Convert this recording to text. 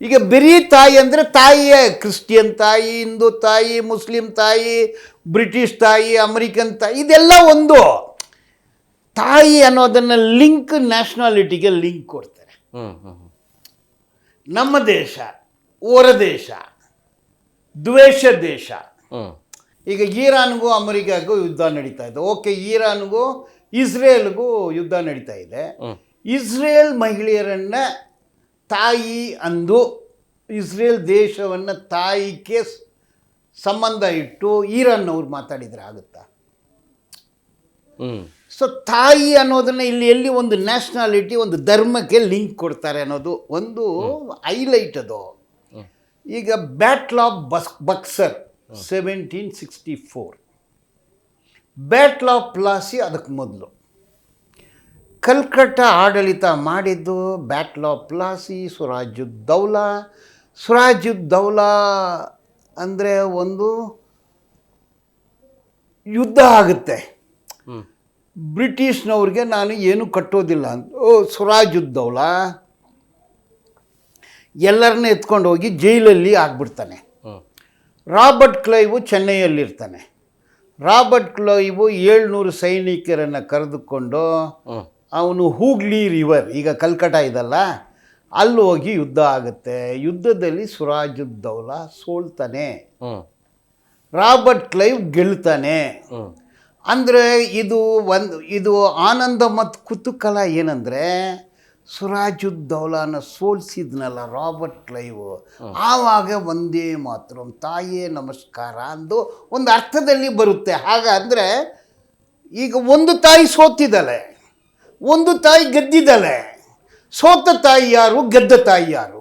ಈಗ ಬರೀ ತಾಯಿ ಅಂದರೆ ತಾಯಿಯೇ ಕ್ರಿಶ್ಚಿಯನ್ ತಾಯಿ, ಹಿಂದೂ ತಾಯಿ, ಮುಸ್ಲಿಂ ತಾಯಿ, ಬ್ರಿಟಿಷ್ ತಾಯಿ, ಅಮೆರಿಕನ್ ತಾಯಿ, ಇದೆಲ್ಲ ಒಂದು. ತಾಯಿ ಅನ್ನೋದನ್ನು ಲಿಂಕ್ ನ್ಯಾಷನಾಲಿಟಿಗೆ ಲಿಂಕ್ ಕೊಡ್ತಾರೆ. ನಮ್ಮ ದೇಶ ಹೊರ ದೇಶ, ದ್ವೇಷ ದೇಶ. ಈಗ ಇರಾನ್ಗೂ ಅಮೆರಿಕಾಗೂ ಯುದ್ಧ ನಡೀತಾ ಇದೆ. ಓಕೆ, ಇರಾನ್ಗೂ ಇಸ್ರೇಲ್ಗೂ ಯುದ್ಧ ನಡೀತಾ ಇದೆ. ಇಸ್ರೇಲ್ ಮಹಿಳೆಯರನ್ನ ತಾಯಿ ಅಂದು ಇಸ್ರೇಲ್ ದೇಶವನ್ನು ತಾಯಿಗೆ ಸಂಬಂಧ ಇಟ್ಟು ಇರಾನ್ ಅವ್ರು ಮಾತಾಡಿದರೆ ಆಗುತ್ತಾ? ಸೊ ತಾಯಿ ಅನ್ನೋದನ್ನು ಇಲ್ಲಿ ಎಲ್ಲಿ ಒಂದು ನ್ಯಾಷನಾಲಿಟಿ, ಒಂದು ಧರ್ಮಕ್ಕೆ ಲಿಂಕ್ ಕೊಡ್ತಾರೆ ಅನ್ನೋದು ಒಂದು ಹೈಲೈಟ್. ಅದು ಈಗ battle of Buxar 1764, battle of Plassey ಅದಕ್ಕೆ ಮೊದಲು. ಕಲ್ಕಟ್ಟ ಆಡಳಿತ ಮಾಡಿದ್ದು ಬ್ಯಾಟ್ಲ್ ಆಫ್ ಪ್ಲಾಸಿ, ಸಿರಾಜುದ್ದೌಲಾ. ಸಿರಾಜುದ್ದೌಲಾ ಅಂದರೆ ಒಂದು ಯುದ್ಧ ಆಗುತ್ತೆ. ಬ್ರಿಟಿಷ್ನವ್ರಿಗೆ ನಾನು ಏನು ಕಟ್ಟೋದಿಲ್ಲ ಅಂತ ಸಿರಾಜುದ್ದೌಲಾ ಎಲ್ಲರನ್ನ ಎತ್ಕೊಂಡು ಹೋಗಿ ಜೈಲಲ್ಲಿ ಆಗ್ಬಿಡ್ತಾನೆ. ರಾಬರ್ಟ್ ಕ್ಲೈವು ಚೆನ್ನೈಯಲ್ಲಿರ್ತಾನೆ. ರಾಬರ್ಟ್ ಕ್ಲೈವು 700 ಸೈನಿಕರನ್ನು ಕರೆದುಕೊಂಡು ಅವನು ಹೂಗ್ಲಿ ರಿವರ್, ಈಗ ಕಲ್ಕಟ್ಟ ಇದಲ್ಲ, ಅಲ್ಲಿ ಹೋಗಿ ಯುದ್ಧ ಆಗುತ್ತೆ. ಯುದ್ಧದಲ್ಲಿ ಸಿರಾಜುದ್ದೌಲಾ ಸೋಲ್ತಾನೆ, ರಾಬರ್ಟ್ ಕ್ಲೈವ್ ಗೆಲ್ತಾನೆ. ಅಂದರೆ ಇದು ಆನಂದ ಮತ್ತು ಕುತೂಹಲ ಏನಂದರೆ, ಸಿರಾಜುದ್ದೌಲಾನ ಸೋಲಿಸಿದ್ನಲ್ಲ ರಾಬರ್ಟ್ ಕ್ಲೈವ್, ಆವಾಗ ಒಂದೇ ಮಾತ್ರ ತಾಯೇ ನಮಸ್ಕಾರ ಅಂದು ಒಂದು ಅರ್ಥದಲ್ಲಿ ಬರುತ್ತೆ. ಹಾಗಂದರೆ ಈಗ ಒಂದು ತಾಯಿ ಸೋತಿದ್ದಾಳೆ, ಒಂದು ತಾಯಿ ಗೆದ್ದಿದ್ದಾಳೆ. ಸೋತ ತಾಯಿ ಯಾರು, ಗೆದ್ದ ತಾಯಿ ಯಾರು?